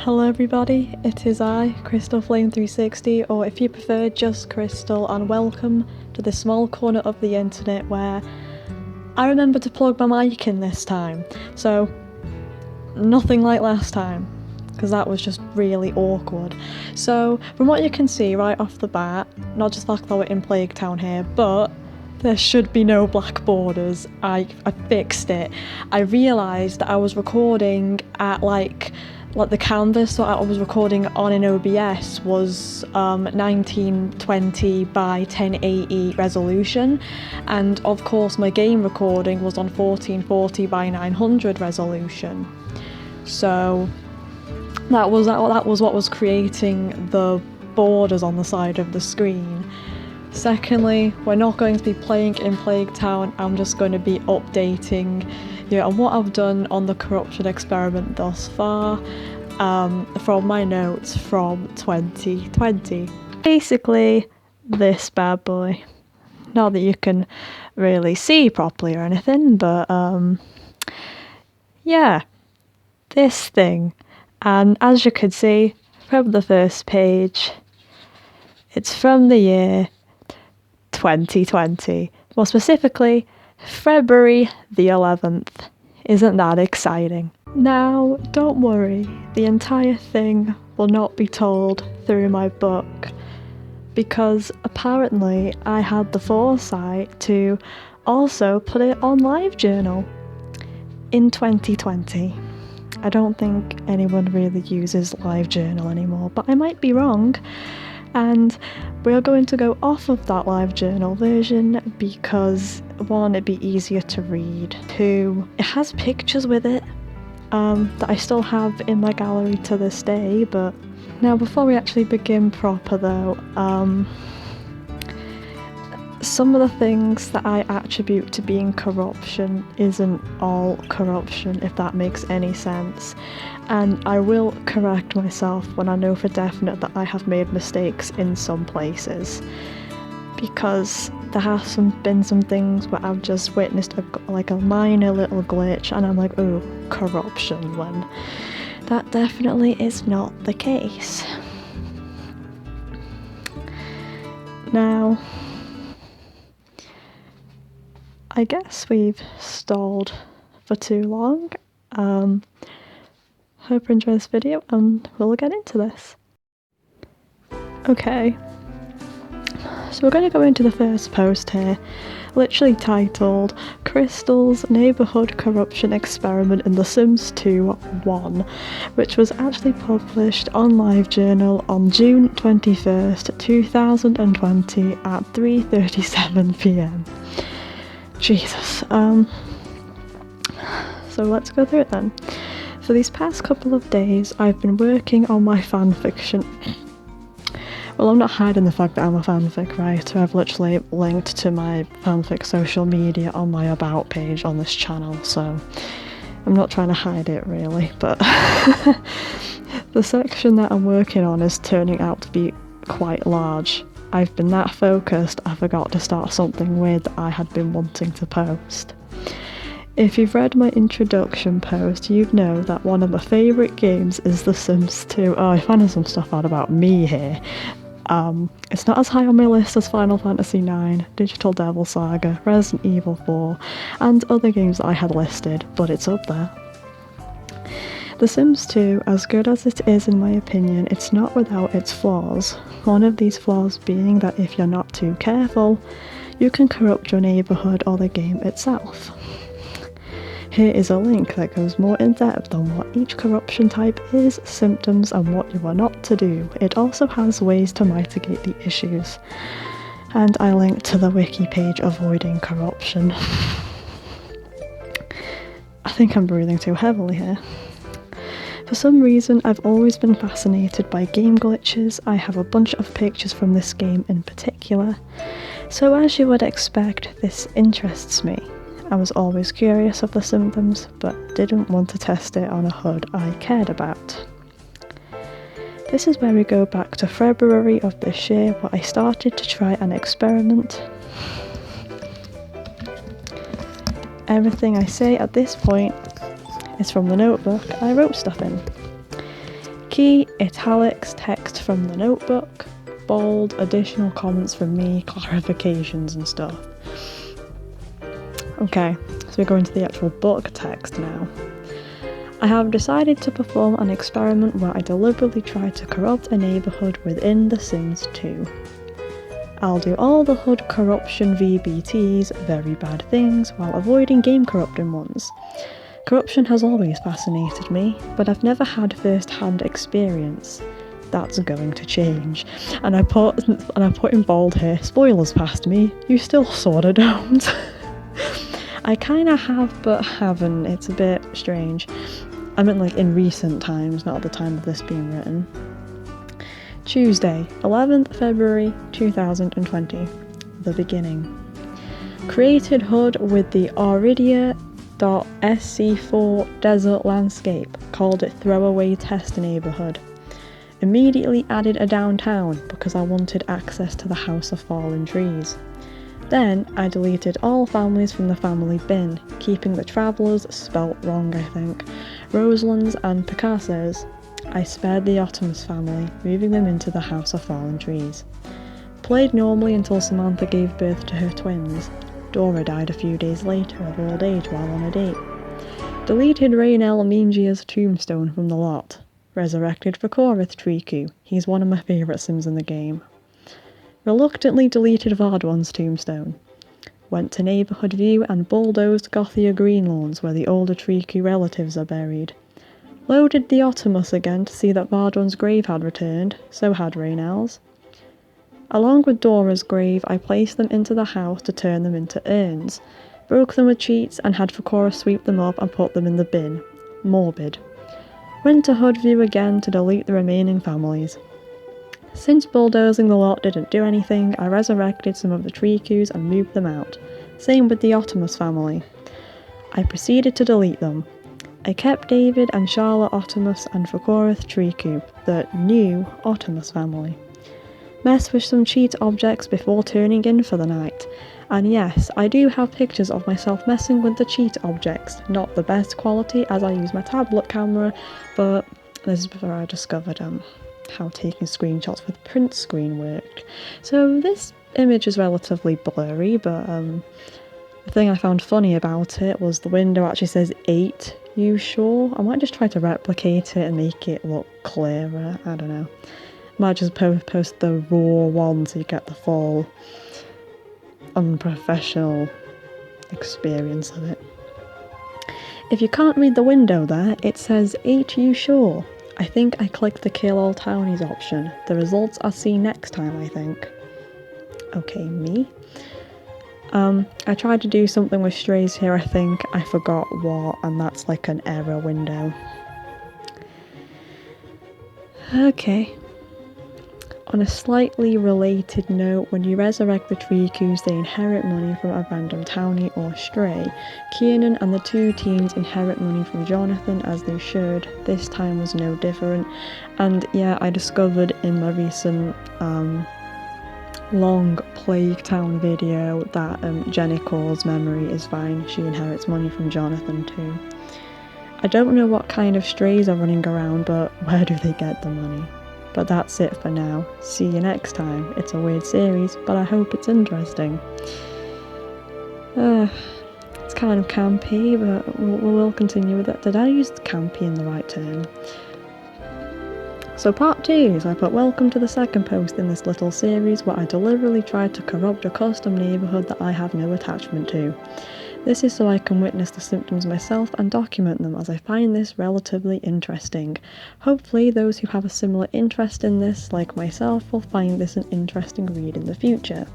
Hello everybody, it is I, Crystal Flame 360, or if you prefer, just Crystal, and welcome to this small corner of the internet where I remember to plug my mic in this time. So, nothing like last time, because that was just really awkward. So, from what you can see right off the bat, not just like though we're in Plague Town here, but there should be no black borders. I fixed it. I realised that I was recording at like the canvas that I was recording on in OBS was 1920 by 1080 resolution, and of course my game recording was on 1440 by 900 resolution. So that was what was creating the borders on the side of the screen. Secondly, we're not going to be playing in Plague Town. I'm just going to be updating on what I've done on the corruption experiment thus far, from my notes from 2020. Basically, this bad boy. Not that you can really see properly or anything, but yeah, this thing. And as you can see from the first page, it's from the year 2020, more specifically February the 11th. Isn't that exciting? Now, don't worry, the entire thing will not be told through my book, because apparently I had the foresight to also put it on LiveJournal in 2020. I don't think anyone really uses LiveJournal anymore, but I might be wrong. And we're going to go off of that LiveJournal version because, one, it'd be easier to read. Two, it has pictures with it that I still have in my gallery to this day. But now, before we actually begin proper though, some of the things that I attribute to being corruption isn't all corruption, if that makes any sense. And I will correct myself when I know for definite that I have made mistakes in some places. Because there have been some things where I've just witnessed a minor little glitch and I'm like, oh, corruption, when that definitely is not the case. Now, I guess we've stalled for too long. Hope you enjoy this video and we'll get into this. Okay, so we're going to go into the first post here, literally titled Crystal's Neighbourhood Corruption Experiment in The Sims 2 1, which was actually published on LiveJournal on June 21st, 2020 at 3:37 PM. Jesus. So let's go through it then. For these past couple of days, I've been working on my fanfiction. Well, I'm not hiding the fact that I'm a fanfic writer. I've literally linked to my fanfic social media on my about page on this channel, so I'm not trying to hide it really, but the section that I'm working on is turning out to be quite large. I've been that focused, I forgot to start something weird that I had been wanting to post. If you've read my introduction post, you'd know that one of my favourite games is The Sims 2. Oh, I found some stuff out about me here. It's not as high on my list as Final Fantasy IX, Digital Devil Saga, Resident Evil 4, and other games that I had listed, but it's up there. The Sims 2, as good as it is in my opinion, it's not without its flaws. One of these flaws being that if you're not too careful, you can corrupt your neighbourhood or the game itself. Here is a link that goes more in depth on what each corruption type is, symptoms, and what you are not to do. It also has ways to mitigate the issues. And I linked to the wiki page Avoiding Corruption. I think I'm breathing too heavily here. For some reason, I've always been fascinated by game glitches. I have a bunch of pictures from this game in particular. So as you would expect, this interests me. I was always curious of the symptoms, but didn't want to test it on a HUD I cared about. This is where we go back to February of this year, where I started to try an experiment. Everything I say at this point is from the notebook I wrote stuff in. Key, italics, text from the notebook, bold, additional comments from me, clarifications and stuff. Okay, so we go into the actual book text now. I have decided to perform an experiment where I deliberately try to corrupt a neighbourhood within The Sims 2. I'll do all the HUD corruption VBTs, very bad things, while avoiding game corrupting ones. Corruption has always fascinated me, but I've never had first-hand experience. That's going to change. And I put in bold here, spoilers past me, you still sorta don't. I kinda have, but haven't. It's a bit strange. I meant like in recent times, not at the time of this being written. Tuesday, 11th February 2020. The beginning. Created HUD with the Oridia.sc4 desert landscape. Called it Throwaway Test Neighborhood. Immediately added a downtown because I wanted access to the House of Fallen Trees. Then I deleted all families from the family bin, keeping the Travellers, spelt wrong I think, Roselands and Picassos. I spared the Optimus family, moving them into the House of Fallen Trees. Played normally until Samantha gave birth to her twins. Dora died a few days later of old age while on a date. Deleted Raynell Mingia's tombstone from the lot. Resurrected for Korith Triku, he's one of my favourite Sims in the game. Reluctantly deleted Vardwan's tombstone. Went to Neighbourhood View and bulldozed Gothia Greenlawns where the older Triku relatives are buried. Loaded the Optimus again to see that Vardwan's grave had returned, so had Raynell's. Along with Dora's grave, I placed them into the house to turn them into urns, broke them with cheats and had Fakora sweep them up and put them in the bin. Morbid. Went to HUD View again to delete the remaining families. Since bulldozing the lot didn't do anything, I resurrected some of the Trikus and moved them out. Same with the Optimus family. I proceeded to delete them. I kept David and Charlotte Optimus and Fakorath Triku, the new Optimus family. Messed with some cheat objects before turning in for the night. And yes, I do have pictures of myself messing with the cheat objects. Not the best quality as I use my tablet camera, but this is before I discovered how taking screenshots with print screen worked. So this image is relatively blurry, but the thing I found funny about it was the window actually says 8, you sure? I might just try to replicate it and make it look clearer, I don't know. Might just post the raw one so you get the full unprofessional experience of it. If you can't read the window there, it says 8, you sure? I think I clicked the kill all townies option. The results I'll see next time, I think. Okay, me. I tried to do something with strays here, I think. I forgot what, and that's like an error window. Okay. On a slightly related note, when you resurrect the Trikus, they inherit money from a random townie or stray. Kiernan and the two teens inherit money from Jonathan, as they should. This time was no different. And yeah, I discovered in my recent long Plague Town video that Jenny Cole's memory is fine. She inherits money from Jonathan too. I don't know what kind of strays are running around, but where do they get the money? But that's it for now. See you next time. It's a weird series, but I hope it's interesting. It's kind of campy, but we'll continue with it. Did I use campy in the right term? So part 2 is I put welcome to the second post in this little series where I deliberately tried to corrupt a custom neighbourhood that I have no attachment to. This is so I can witness the symptoms myself and document them, as I find this relatively interesting. Hopefully those who have a similar interest in this, like myself, will find this an interesting read in the future.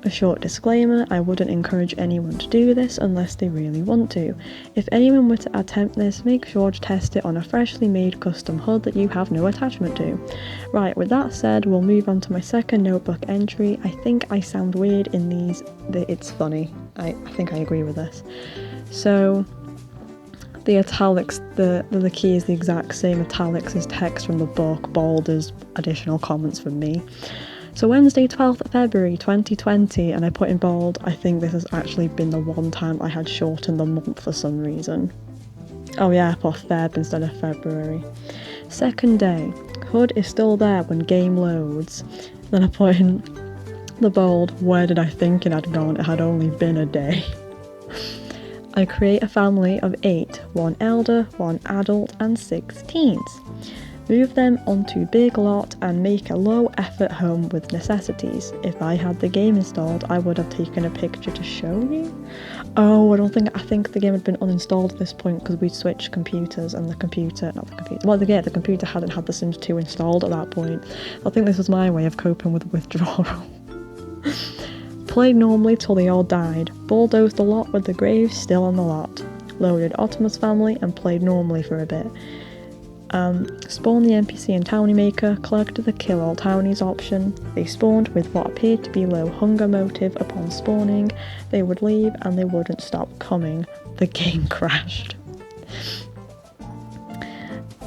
A short disclaimer, I wouldn't encourage anyone to do this unless they really want to. If anyone were to attempt this, make sure to test it on a freshly made custom HUD that you have no attachment to. Right, with that said, we'll move on to my second notebook entry. I think I sound weird in these, it's funny. I think I agree with this. So, the italics, the key is the exact same. Italics is text from the book, bold is additional comments from me. So Wednesday 12th February 2020, and I put in bold, I think this has actually been the one time I had shortened the month for some reason. Oh yeah, I put Feb instead of February. Second day, HUD is still there when game loads. Then I put in the bold, where did I think it had gone? It had only been a day. I create a family of 8, 1 elder, 1 adult and 6 teens. Move them onto big lot and make a low effort home with necessities. If I had the game installed, I would have taken a picture to show you. Oh, I think the game had been uninstalled at this point because we'd switched computers and the computer hadn't had The Sims 2 installed at that point. I think this was my way of coping with withdrawal. Played normally till they all died. Bulldozed the lot with the graves still on the lot. Loaded Optimus family and played normally for a bit. Spawned the NPC and Townie Maker, collected the kill all Townies option. They spawned with what appeared to be low hunger motive upon spawning. They would leave and they wouldn't stop coming. The game crashed.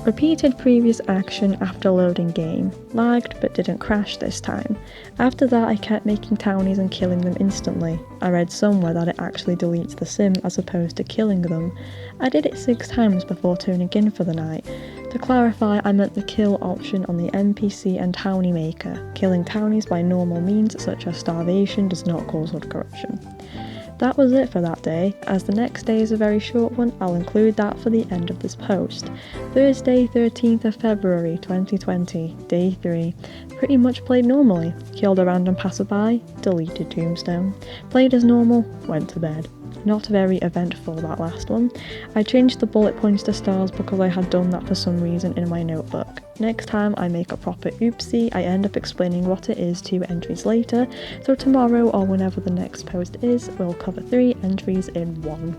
Repeated previous action after loading game. Lagged but didn't crash this time. After that I kept making townies and killing them instantly. I read somewhere that it actually deletes the sim as opposed to killing them. I did it 6 times before turning in for the night. To clarify, I meant the kill option on the NPC and Townie Maker. Killing townies by normal means such as starvation does not cause HUD corruption. That was it for that day. As the next day is a very short one, I'll include that for the end of this post. Thursday, 13th of February 2020, day 3. Pretty much played normally. Killed a random passerby, deleted Tombstone. Played as normal, went to bed. Not very eventful, that last one. I changed the bullet points to stars because I had done that for some reason in my notebook. Next time I make a proper oopsie, I end up explaining what it is 2 entries later, so tomorrow or whenever the next post is, we'll cover 3 entries in 1.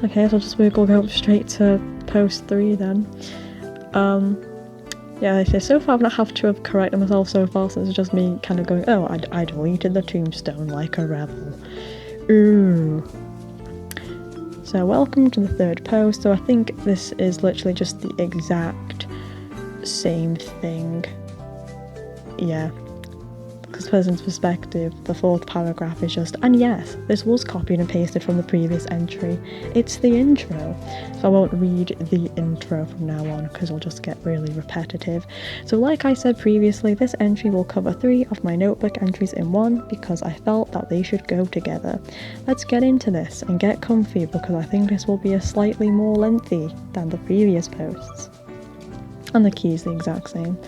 Okay, so we'll go straight to post 3 then. Yeah, so far I've not had to have corrected myself so far, so it's just me kind of going, oh, I deleted the Tombstone like a rebel. Ooh. So welcome to the 3rd post. So I think this is literally just the exact same thing. Yeah. Because person's perspective, the 4th paragraph is just, and yes, this was copied and pasted from the previous entry. It's the intro. So I won't read the intro from now on because it'll just get really repetitive. So like I said previously, this entry will cover 3 of my notebook entries in 1 because I felt that they should go together. Let's get into this and get comfy because I think this will be a slightly more lengthy than the previous posts. And the key is the exact same.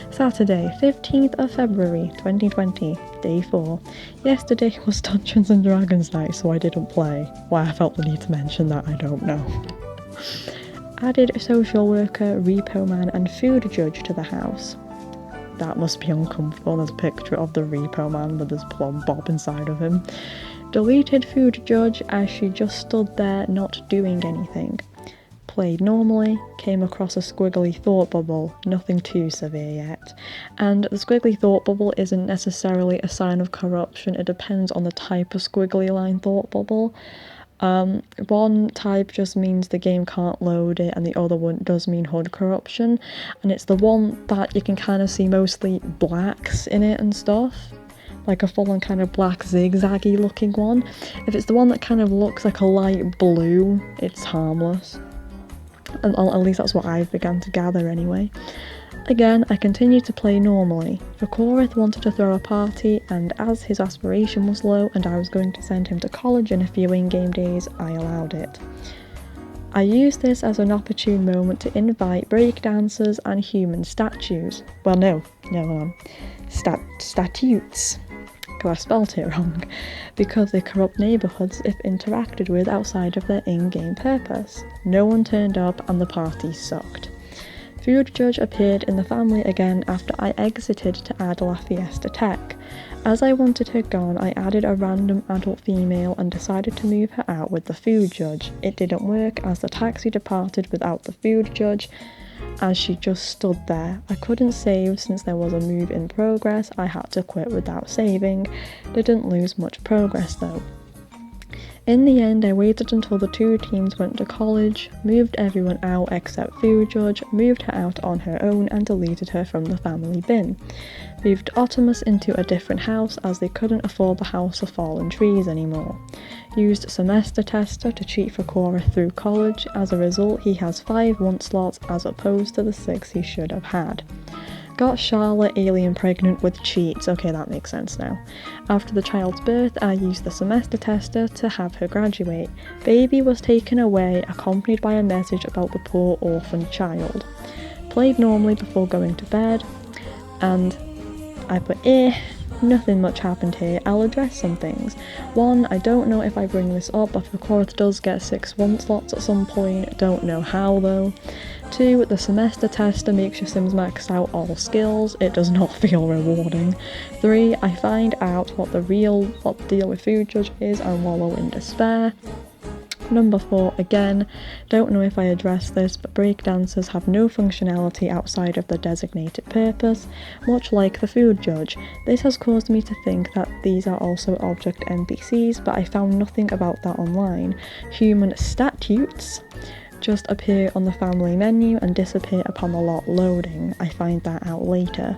Saturday, 15th of February 2020, day 4. Yesterday was Dungeons and Dragons night, so I didn't play. Why I felt the need to mention that, I don't know. Added a social worker, repo man and food judge to the house. That must be uncomfortable. There's a picture of the repo man with his plum bob inside of him. Deleted food judge as she just stood there not doing anything. Played normally, came across a squiggly thought bubble, nothing too severe yet. And the squiggly thought bubble isn't necessarily a sign of corruption, it depends on the type of squiggly line thought bubble. One type just means the game can't load it, and the other one does mean HUD corruption, and it's the one that you can kind of see mostly blacks in it and stuff. Like a full-on kind of black zigzaggy looking one. If it's the one that kind of looks like a light blue, it's harmless. And at least that's what I've begun to gather anyway. Again, I continued to play normally. Vakorith wanted to throw a party, and as his aspiration was low and I was going to send him to college in a few in-game days, I allowed it. I used this as an opportune moment to invite breakdancers and human statues. Well, no, statutes. Because I spelt it wrong. Because they corrupt neighbourhoods if interacted with outside of their in-game purpose. No one turned up and the party sucked. Food Judge appeared in the family again after I exited to add La Fiesta Tech. As I wanted her gone, I added a random adult female and decided to move her out with the Food Judge. It didn't work as the taxi departed without the Food Judge, as she just stood there. I couldn't save since there was a move in progress. I had to quit without saving. Didn't lose much progress though. In the end, I waited until the two teens went to college, moved everyone out except Food Judge, moved her out on her own and deleted her from the family bin. Moved Optimus into a different house as they couldn't afford the House of Fallen Trees anymore. Used Semester Tester to cheat for Cora through college. As a result, he has 5 want slots as opposed to the 6 he should have had. Got Charlotte alien pregnant with cheats. Okay, that makes sense now. After the child's birth, I used the semester tester to have her graduate. Baby was taken away, accompanied by a message about the poor orphaned child. Played normally before going to bed, and I put nothing much happened here. I'll address some things. 1, I don't know if I bring this up, but the Korath does get 6 want slots at some point, don't know how though. 2, the semester tester makes your Sims max out all skills, it does not feel rewarding. 3, I find out what the deal with Food Judge is and wallow in despair. Number 4, again, don't know if I address this, but breakdancers have no functionality outside of the designated purpose, much like the Food Judge. This has caused me to think that these are also object NPCs, but I found nothing about that online. Human statutes just appear on the family menu and disappear upon the lot loading. I find that out later.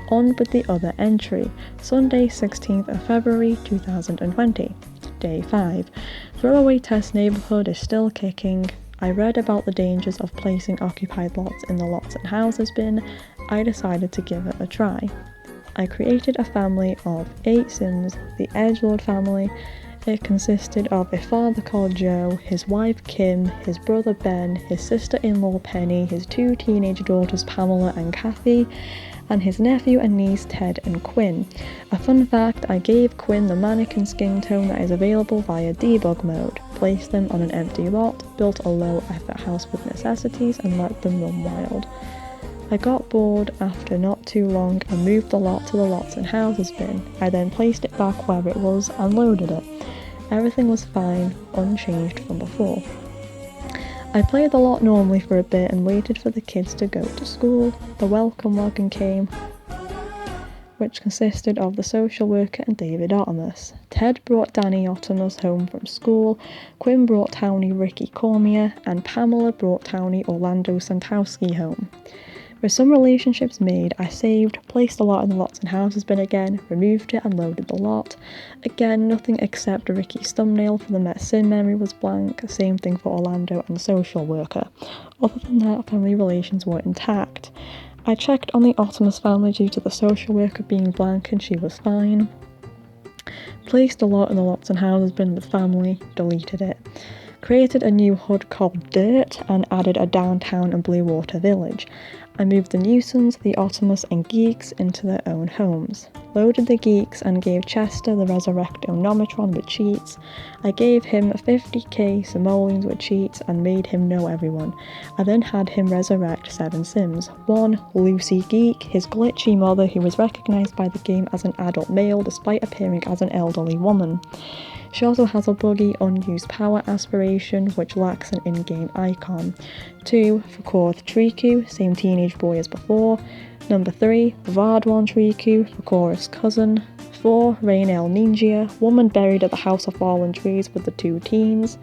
On with the other entry. Sunday, 16th of February 2020. Day 5. Throwaway test neighbourhood is still kicking. I read about the dangers of placing occupied lots in the lots and houses bin. I decided to give it a try. I created a family of 8 Sims, the Edgelord family. It consisted of a father called Joe, his wife Kim, his brother Ben, his sister-in-law Penny, his 2 teenage daughters Pamela and Kathy, and his nephew and niece Ted and Quinn. A fun fact, I gave Quinn the mannequin skin tone that is available via debug mode, placed them on an empty lot, built a low effort house with necessities and let them run wild. I got bored after not too long and moved the lot to the lots and houses bin. I then placed it back where it was and loaded it. Everything was fine, unchanged from before. I played the lot normally for a bit and waited for the kids to go to school. The welcome wagon came, which consisted of the social worker and David Artemis. Ted brought Danny Artemis home from school, Quinn brought Townie Ricky Cormier, and Pamela brought Townie Orlando Santowski home. With some relationships made, I saved, placed the lot in the lots and houses bin again, removed it and loaded the lot. Again, nothing except Ricky's thumbnail for the Met Sim memory was blank, same thing for Orlando and social worker. Other than that, family relations were intact. I checked on the Optimus family due to the social worker being blank and she was fine. Placed a lot in the lots and houses bin with family, deleted it. Created a new HUD called Dirt and added a downtown and blue water village. I moved the Newsons, the Optimus and Geeks into their own homes. Loaded the Geeks and gave Chester the Resurrect Omnometron with cheats. I gave him 50k simoleons with cheats and made him know everyone. I then had him resurrect 7 Sims. 1. Lucy Geek, his glitchy mother who was recognised by the game as an adult male despite appearing as an elderly woman. She also has a buggy unused power aspiration which lacks an in-game icon. 2. For Korath Triku, same teenage boy as before. Number 3. Vardwan Triku, for Korath's cousin. 4. Rainel Ninja, woman buried at the House of Fallen Trees with the 2 teens.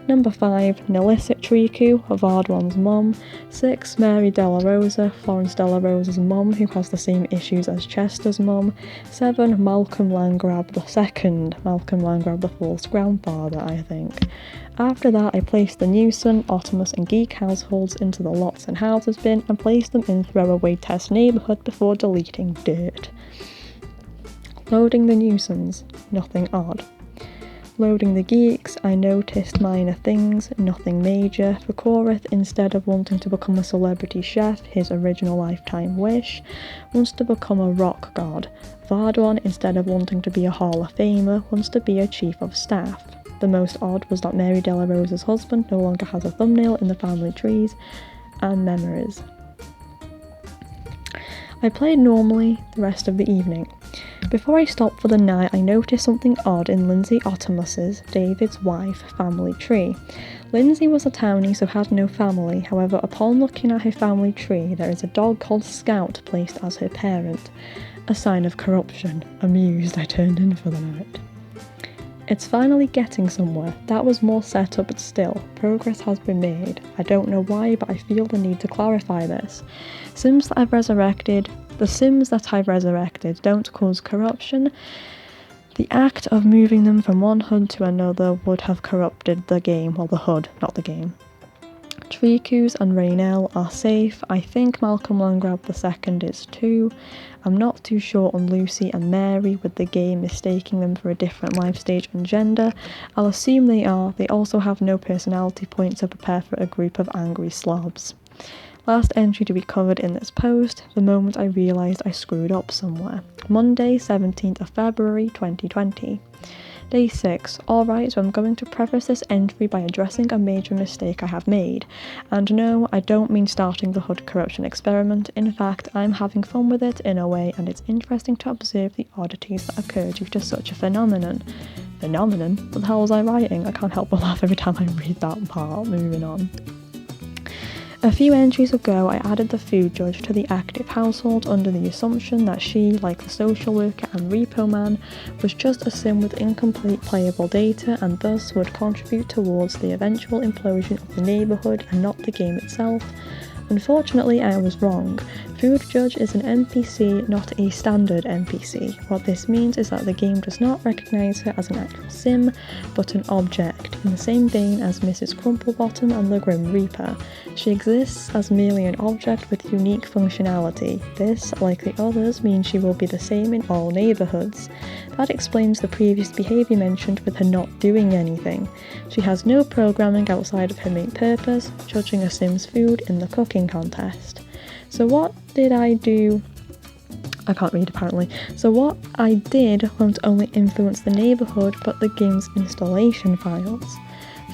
Number 5. Nelisset Triku, Vardwan's mum. 6. Mary Della Rosa, Florence Della Rosa's mum who has the same issues as Chester's mum. 7. Malcolm Landgrab II, Malcolm Landgrab IV's grandfather, I think. After that, I placed the Newson, Optimus and Geek households into the lots and houses bin and placed them in throwaway test neighbourhood before deleting Dirt. Loading the Newsons, nothing odd. Loading the Geeks, I noticed minor things, nothing major. For Korath, instead of wanting to become a celebrity chef, his original lifetime wish, wants to become a rock god. Vardwan, instead of wanting to be a Hall of Famer, wants to be a chief of staff. The most odd was that Mary Della Rosa's husband no longer has a thumbnail in the family trees and memories. I played normally the rest of the evening. Before I stopped for the night, I noticed something odd in Lindsay Optimus's, David's wife, family tree. Lindsay was a townie so had no family, however upon looking at her family tree there is a dog called Scout placed as her parent. A sign of corruption. Amused, I turned in for the night. It's finally getting somewhere. That was more set up, but still, progress has been made. I don't know why, but I feel the need to clarify this. The Sims that I've resurrected don't cause corruption. The act of moving them from one HUD to another would have corrupted the game, well, the HUD, not the game. Trikus and Raynell are safe. I think Malcolm Landgrab II is too. I'm not too sure on Lucy and Mary, with the game mistaking them for a different life stage and gender. I'll assume they are. They also have no personality point to prepare for a group of angry slobs. Last entry to be covered in this post, the moment I realised I screwed up somewhere. Monday, 17th of February 2020. Day 6. Alright, so I'm going to preface this entry by addressing a major mistake I have made. And no, I don't mean starting the HUD corruption experiment. In fact, I'm having fun with it in a way, and it's interesting to observe the oddities that occur due to such a phenomenon. Phenomenon? What the hell was I writing? I can't help but laugh every time I read that part. Moving on. A few entries ago, I added the food judge to the active household under the assumption that she, like the social worker and repo man, was just a sim with incomplete playable data and thus would contribute towards the eventual implosion of the neighbourhood and not the game itself. Unfortunately, I was wrong. Food Judge is an NPC, not a standard NPC. What this means is that the game does not recognise her as an actual sim, but an object, in the same vein as Mrs. Crumplebottom and the Grim Reaper. She exists as merely an object with unique functionality. This, like the others, means she will be the same in all neighbourhoods. That explains the previous behaviour mentioned with her not doing anything. She has no programming outside of her main purpose, judging a sim's food in the cooking contest. So what did I do? I can't read apparently. So what I did won't only influence the neighbourhood but the game's installation files.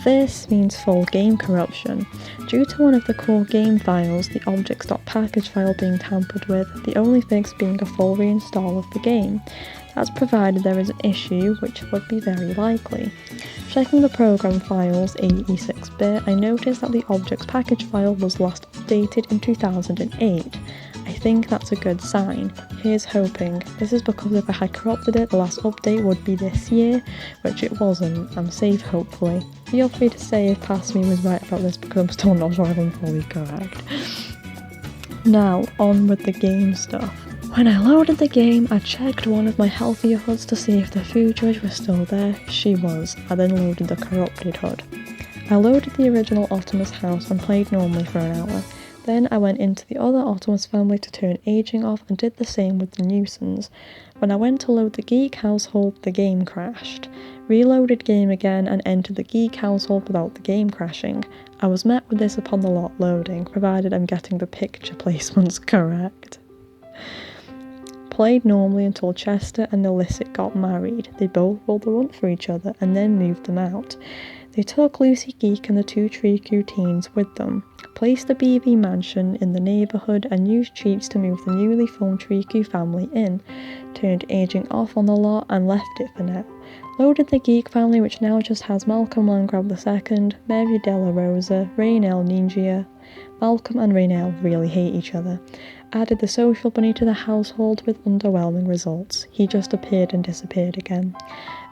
This means full game corruption. Due to one of the core game files, the objects.package file being tampered with, the only fix being a full reinstall of the game. That's provided there is an issue, which would be very likely. Checking the program files, AE6-bit, I noticed that the objects package file was last updated in 2008. I think that's a good sign. Here's hoping. This is because if I had corrupted it, the last update would be this year, which it wasn't. I'm safe, hopefully. Feel free to say if past me was right about this because I'm still not sure if I'm fully correct. Now, on with the game stuff. When I loaded the game, I checked one of my healthier HUDs to see if the food judge was still there. She was. I then loaded the corrupted HUD. I loaded the original Optimus house and played normally for an hour. Then I went into the other Optimus family to turn aging off and did the same with the nuisance. When I went to load the geek household, the game crashed. Reloaded game again and entered the geek household without the game crashing. I was met with this upon the lot loading, provided I'm getting the picture placements correct. Played normally until Chester and Illicit got married. They both pulled the runt for each other and then moved them out. They took Lucy Geek and the two Triku teens with them, placed the BB mansion in the neighbourhood and used cheats to move the newly formed Triku family in, turned aging off on the lot and left it for now. Loaded the Geek family, which now just has Malcolm Landgrab II, Mary Della Rosa, Raynell Ninja. Malcolm and Raynell really hate each other. Added the social bunny to the household with underwhelming results. He just appeared and disappeared again.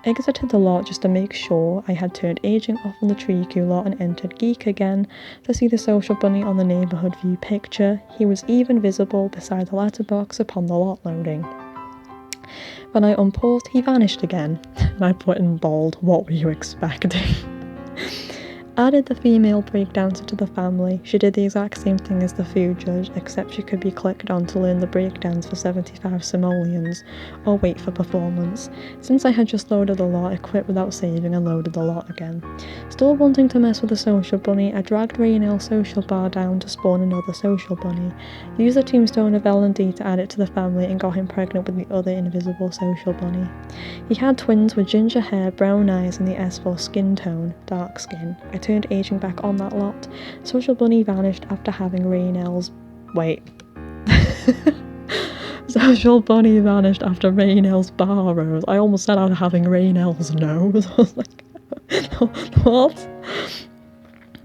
Exited the lot just to make sure I had turned aging off on the Triku lot and entered Geek again to see the social bunny on the neighbourhood view picture. He was even visible beside the letterbox upon the lot loading. When I unpaused, he vanished again. And I put in bold, what were you expecting? Added the female breakdancer to the family. She did the exact same thing as the food judge, except she could be clicked on to learn the breakdance for 75 simoleons, or wait for performance. Since I had just loaded the lot, I quit without saving and loaded the lot again. Still wanting to mess with the social bunny, I dragged Raynell's social bar down to spawn another social bunny. Used the tombstone of L&D to add it to the family and got him pregnant with the other invisible social bunny. He had twins with ginger hair, brown eyes and the S4 skin tone, dark skin. I turned aging back on that lot. Social bunny vanished after having Raynell's... Social bunny vanished after Raynell's bar rose. I almost said after having Raynell's nose. I was like, what?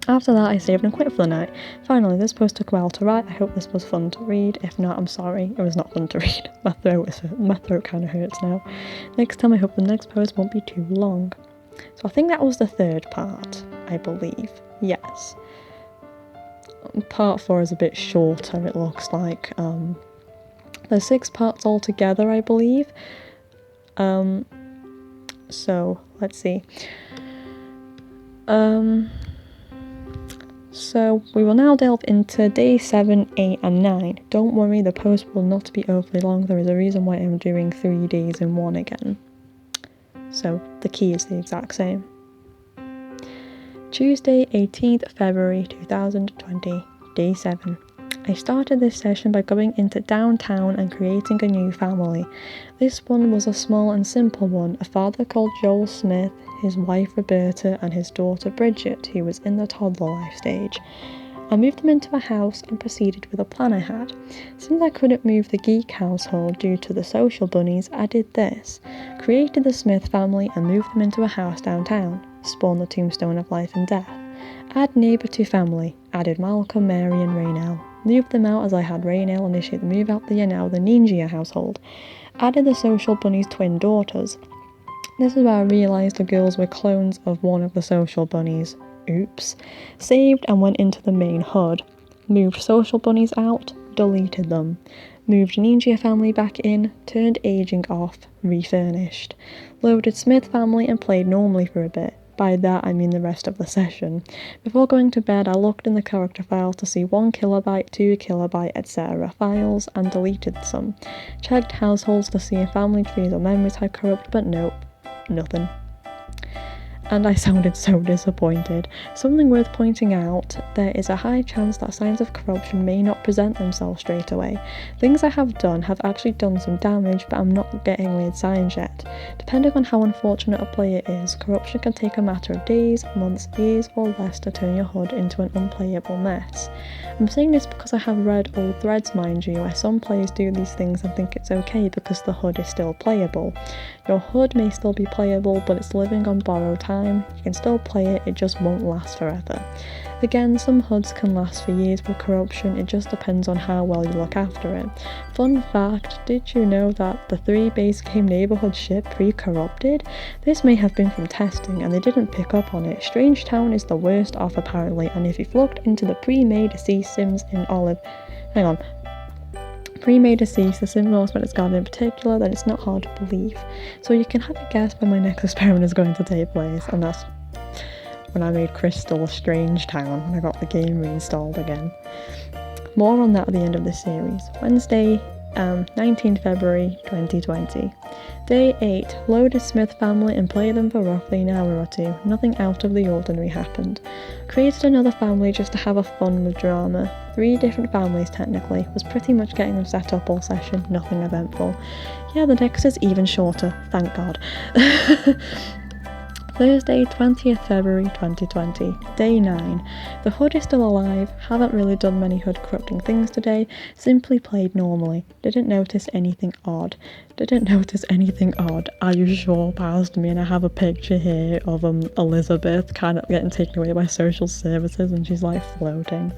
After that, I saved and quit for the night. Finally, this post took a while to write. I hope this was fun to read. If not, I'm sorry. It was not fun to read. My throat kind of hurts now. Next time, I hope the next post won't be too long. So I think that was the third part, I believe. Yes. Part 4 is a bit shorter, it looks like. There's 6 parts altogether, I believe. So, let's see. So we will now delve into day 7, 8 and 9. Don't worry, the post will not be overly long. There is a reason why I'm doing 3 days in one again. So the key is the exact same. Tuesday, 18th February 2020, day 7. I started this session by going into downtown and creating a new family. This one was a small and simple one, a father called Joel Smith, his wife Roberta and his daughter Bridget, who was in the toddler life stage. I moved them into a house and proceeded with a plan I had. Since I couldn't move the geek household due to the social bunnies, I did this. Created the Smith family and moved them into a house downtown. Spawned the tombstone of life and death. Add neighbour to family. Added Malcolm, Mary and Raynell. Moved them out as I had Raynell initiate the move out the Ninja household. Added the social bunny's twin daughters. This is where I realised the girls were clones of one of the social bunnies. Oops. Saved and went into the main HUD. Moved social bunnies out, deleted them. Moved Ninja family back in, turned aging off, refurnished. Loaded Smith family and played normally for a bit. By that I mean the rest of the session. Before going to bed I looked in the character file to see 1 kilobyte, 2 kilobyte, etc. files and deleted some. Checked households to see if family trees or memories had corrupt, but nope, nothing. And I sounded so disappointed. Something worth pointing out, there is a high chance that signs of corruption may not present themselves straight away. Things I have done have actually done some damage, but I'm not getting weird signs yet. Depending on how unfortunate a player is, corruption can take a matter of days, months, years or less to turn your HUD into an unplayable mess. I'm saying this because I have read old threads, mind you, where some players do these things and think it's okay because the HUD is still playable. Your HUD may still be playable, but it's living on borrowed time. You can still play it, it just won't last forever. Again, some HUDs can last for years with corruption, it just depends on how well you look after it. Fun fact, did you know that the 3 base game neighbourhood ship pre-corrupted? This may have been from testing and they didn't pick up on it. Strange Town is the worst off apparently, and if you've looked into the pre-made deceased sims in Pre-made deceased, the Sim knows about its garden in particular, then it's not hard to believe. So you can have a guess when my next experiment is going to take place, and that's when I made Crystal Strange Town, when I got the game reinstalled again. More on that at the end of this series. Wednesday, 19th February 2020. Day 8. Loaded Smith family and play them for roughly an hour or 2. Nothing out of the ordinary happened. Created another family just to have a fun with drama. 3 different families technically. Was pretty much getting them set up all session. Nothing eventful. Yeah, the next is even shorter. Thank God. Thursday, 20th February 2020, day 9. The HUD is still alive, haven't really done many HUD corrupting things today, simply played normally, didn't notice anything odd. Are you sure, past me? And I have a picture here of Elizabeth kind of getting taken away by social services and she's like floating.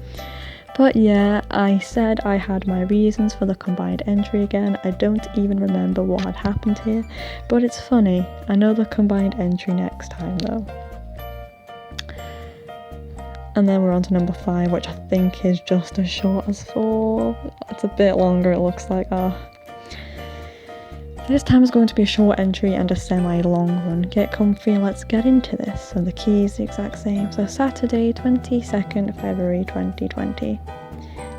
But yeah, I said I had my reasons for the combined entry again. I don't even remember what had happened here, but it's funny. I know the combined entry next time though. And then we're on to number 5, which I think is just as short as 4. It's a bit longer, it looks like. This time is going to be a short entry and a semi-long one. Get comfy and let's get into this. So the key is the exact same. So Saturday, 22nd February 2020.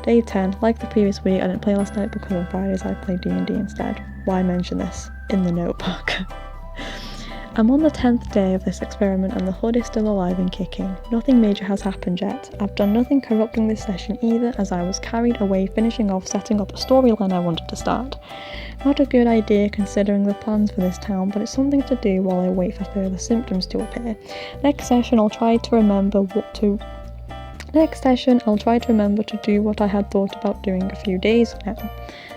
Day 10. Like the previous week, I didn't play last night because on Fridays I played D&D instead. Why mention this in the notebook? I'm on the 10th day of this experiment and the HUD is still alive and kicking. Nothing major has happened yet. I've done nothing corrupting this session either, as I was carried away finishing off setting up a storyline I wanted to start. Not a good idea considering the plans for this town, but it's something to do while I wait for further symptoms to appear. Next session I'll try to remember to do what I had thought about doing a few days now,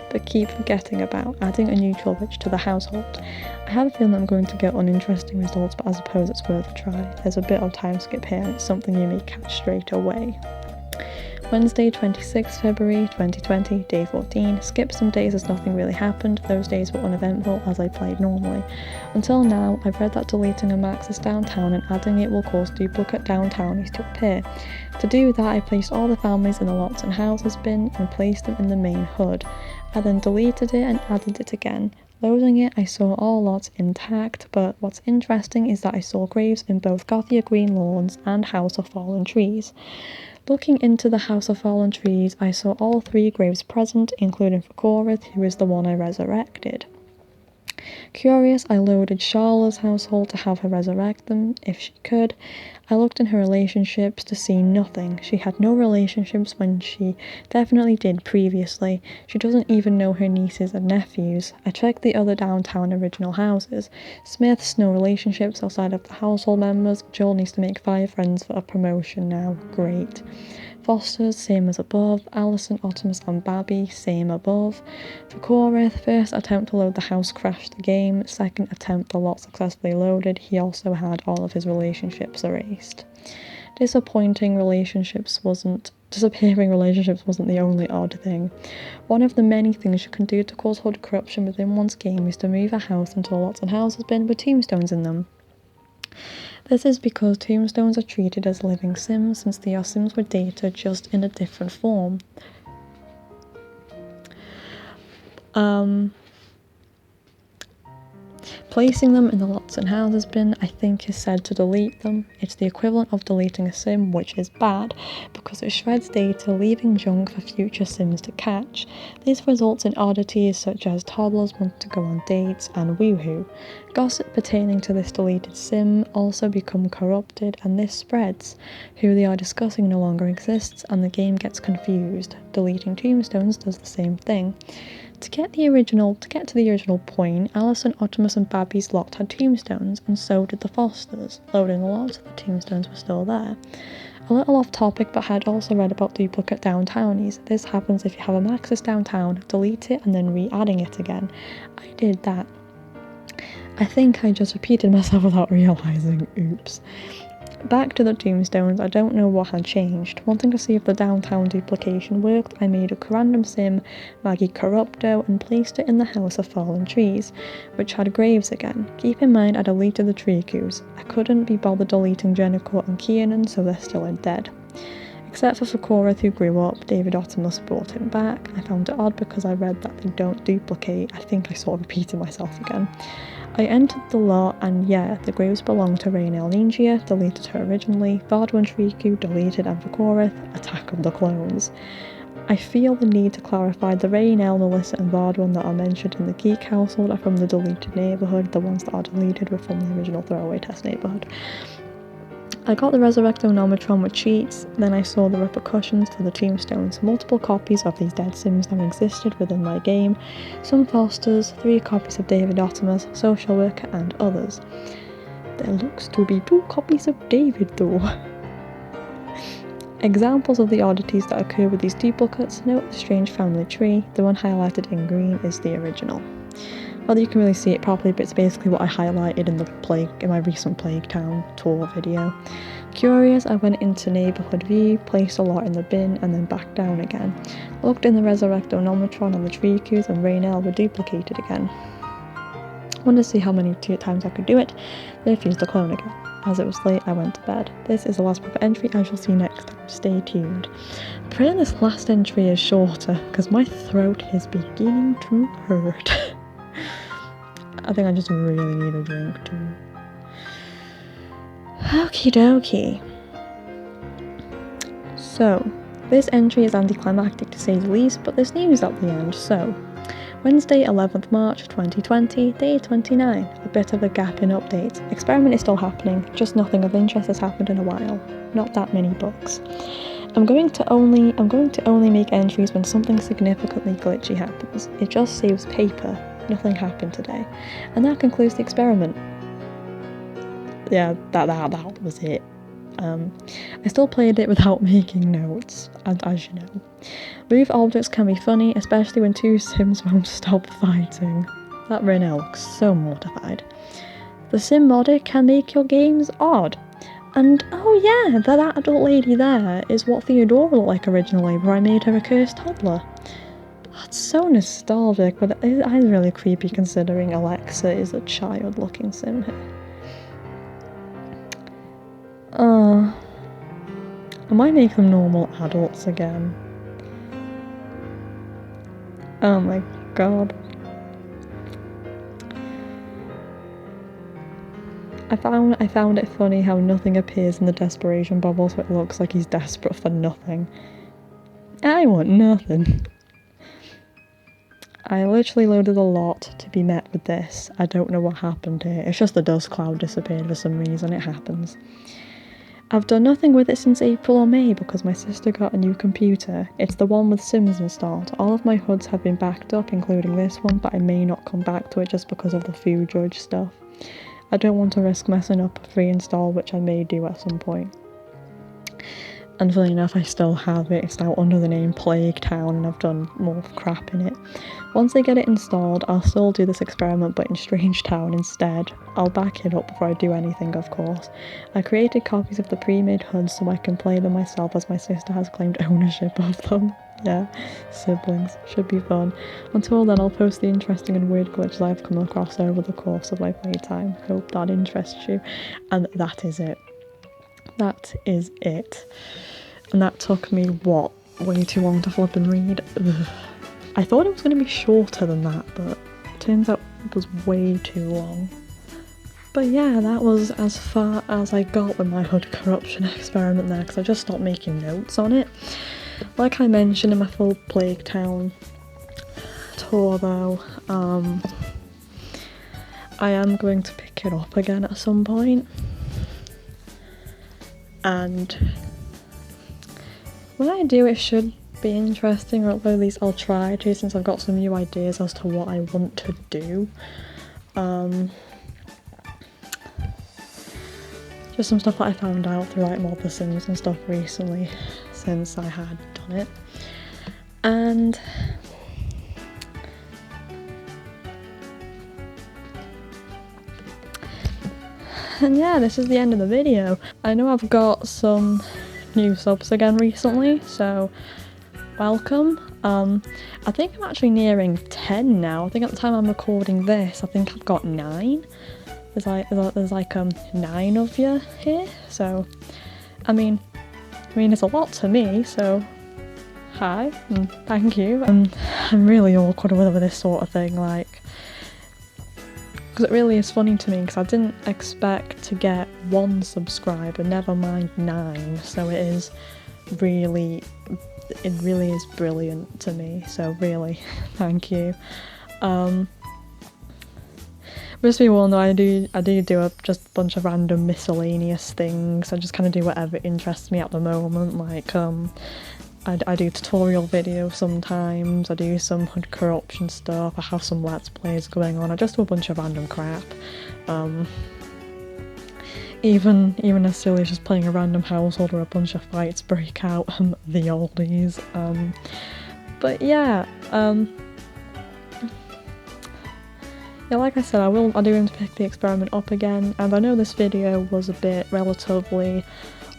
but keep forgetting about adding a neutral witch to the household. I have a feeling I'm going to get uninteresting results, but I suppose it's worth a try. There's a bit of time skip here and it's something you may catch straight away. Wednesday, 26th February 2020, day 14. Skip some days as nothing really happened. Those days were uneventful as I played normally. Until now, I've read that deleting a max's downtown and adding it will cause duplicate downtownies to appear. To do that, I placed all the families in the lots and houses bin and placed them in the main HUD. I then deleted it and added it again. Loading it, I saw all lots intact, but what's interesting is that I saw graves in both Gothia Green Lawns and House of Fallen Trees. Looking into the House of Fallen Trees, I saw all 3 graves present, including Fakorith, who is the one I resurrected. Curious, I loaded Sharla's household to have her resurrect them, if she could. I looked in her relationships to see nothing. She had no relationships when she definitely did previously. She doesn't even know her nieces and nephews. I checked the other downtown original houses. Smith's, no relationships outside of the household members. Joel needs to make 5 friends for a promotion now. Great. Foster's, same as above. Alison, Optimus and Babby, same above. For Korith, first attempt to load the house crashed the game. Second attempt, the lot successfully loaded. He also had all of his relationships erased. Disappearing relationships wasn't the only odd thing. One of the many things you can do to cause HUD corruption within one's game is to move a house into a lots and houses bin with tombstones in them. This is because tombstones are treated as living sims, since they are sims with data just in a different form. Placing them in the lots and houses bin, I think, is said to delete them. It's the equivalent of deleting a sim, which is bad, because it shreds data, leaving junk for future sims to catch. This results in oddities such as toddlers want to go on dates and woohoo. Gossip pertaining to this deleted sim also become corrupted, and this spreads. Who they are discussing no longer exists, and the game gets confused. Deleting tombstones does the same thing. To get to the original point, Alison, Optimus and Babby's lot had tombstones, and so did the Fosters. Loading the lot, the tombstones were still there. A little off topic, but had also read about duplicate downtownies. This happens if you have a maxis downtown, delete it and then re-adding it again. I did that. I think I just repeated myself without realising. Oops. Back to the tombstones, I don't know what had changed. Wanting to see if the downtown duplication worked, I made a random sim, Maggie Corrupto, and placed it in the House of Fallen Trees, which had graves again. Keep in mind I deleted the Trikus. I couldn't be bothered deleting Jennifer and Kiernan, so they're still dead. Except for Fakorith, who grew up, David Optimus brought him back. I found it odd because I read that they don't duplicate. I think I sort of repeated myself again. I entered the lot, and yeah, the graves belong to Raynell Ninja, deleted her originally, Vardwan Triku, deleted, and Fakorith, Attack of the Clones. I feel the need to clarify the Raynell, Melissa and Vardwan that are mentioned in the Geek household are from the deleted neighbourhood, the ones that are deleted were from the original throwaway test neighbourhood. I got the Resurrectonometron with cheats, then I saw the repercussions for the tombstones. Multiple copies of these dead sims now existed within my game, some Fosters, 3 copies of David Optimus, Social Worker and others. There looks to be 2 copies of David though. Examples of the oddities that occur with these duplicates: note the strange family tree, the one highlighted in green is the original. Well, you can really see it properly, but it's basically what I highlighted in my recent Plague Town tour video. Curious, I went into neighbourhood view, placed a lot in the bin, and then back down again. Looked in the Resurrectonometron and the Trikus, and Raynell were duplicated again. Wanted to see how many times I could do it, then refused to clone again. As it was late, I went to bed. This is the last proper entry I shall see next time. Stay tuned. Praying this last entry is shorter, because my throat is beginning to hurt. I think I just really need a drink too. Okie dokie. So, this entry is anticlimactic to say the least, but there's news at the end, so. Wednesday, 11th March 2020, day 29. A bit of a gap in updates. Experiment is still happening, just nothing of interest has happened in a while. Not that many books. I'm going to only make entries when something significantly glitchy happens. It just saves paper. Nothing happened today. And that concludes the experiment. Yeah, that was it. I still played it without making notes, as you know. Move objects can be funny, especially when 2 sims won't stop fighting. That Raynell looks so mortified. The sim modder can make your games odd. And oh yeah, that adult lady there is what Theodora looked like originally, where I made her a cursed toddler. That's so nostalgic, but it is really creepy considering Alexa is a child-looking sim here. I might make them normal adults again. Oh my god. I found it funny how nothing appears in the desperation bubble, so it looks like he's desperate for nothing. I want nothing. I literally loaded a lot to be met with this. I don't know what happened here. It's just the dust cloud disappeared for some reason. It happens. I've done nothing with it since April or May because my sister got a new computer. It's the one with Sims installed. All of my HUDs have been backed up, including this one, but I may not come back to it just because of the food judge stuff. I don't want to risk messing up a free install, which I may do at some point. And funny enough, I still have it. It's now under the name Plague Town, and I've done more crap in it. Once I get it installed, I'll still do this experiment, but in Strange Town instead. I'll back it up before I do anything, of course. I created copies of the pre-made HUDs so I can play them myself, as my sister has claimed ownership of them. Yeah, siblings. Should be fun. Until then, I'll post the interesting and weird glitches I've come across over the course of my playtime. Hope that interests you. And that is it. That is it. And that took me, what, way too long to flip and read? Ugh. I thought it was going to be shorter than that, but it turns out it was way too long. But yeah, that was as far as I got with my HUD corruption experiment there, because I just stopped making notes on it. Like I mentioned in my full Plague Town tour though, I am going to pick it up again at some point. And when I do, it should be interesting, or at least I'll try to, since I've got some new ideas as to what I want to do. Just some stuff that I found out through like Mod The Sims and stuff recently, since I had done it. And yeah, this is the end of the video. I know I've got some new subs again recently, so welcome. I think I'm actually nearing 10 now. I think at the time I'm recording this, I think I've got 9. There's like 9 of you here, so I mean it's a lot to me, so hi and thank you. I'm really awkward with this sort of thing, like, because it really is funny to me, because I didn't expect to get 1 subscriber, never mind 9, so it really is brilliant to me, so really thank you. Just be warned though, I do just a bunch of random miscellaneous things. I just kind of do whatever interests me at the moment, like I do tutorial videos sometimes, I do some HUD corruption stuff, I have some let's plays going on, I just do a bunch of random crap. Even as silly as just playing a random household where a bunch of fights break out, the oldies. But yeah, yeah, like I said, I do aim to pick the experiment up again, and I know this video was a bit relatively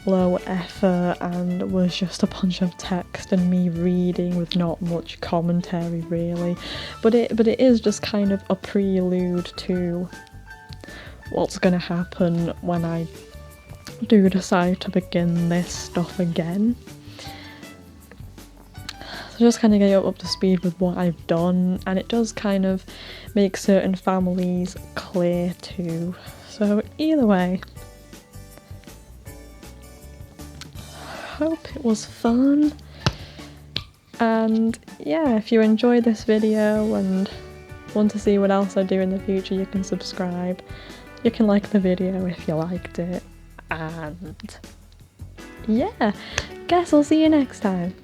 low effort and was just a bunch of text and me reading with not much commentary really, but it is just kind of a prelude to what's gonna happen when I do decide to begin this stuff again. So just kind of get up to speed with what I've done, and it does kind of make certain families clear too. So either way, hope it was fun, and yeah, if you enjoyed this video and want to see what else I do in the future, you can subscribe, you can like the video if you liked it, and yeah, guess I'll see you next time.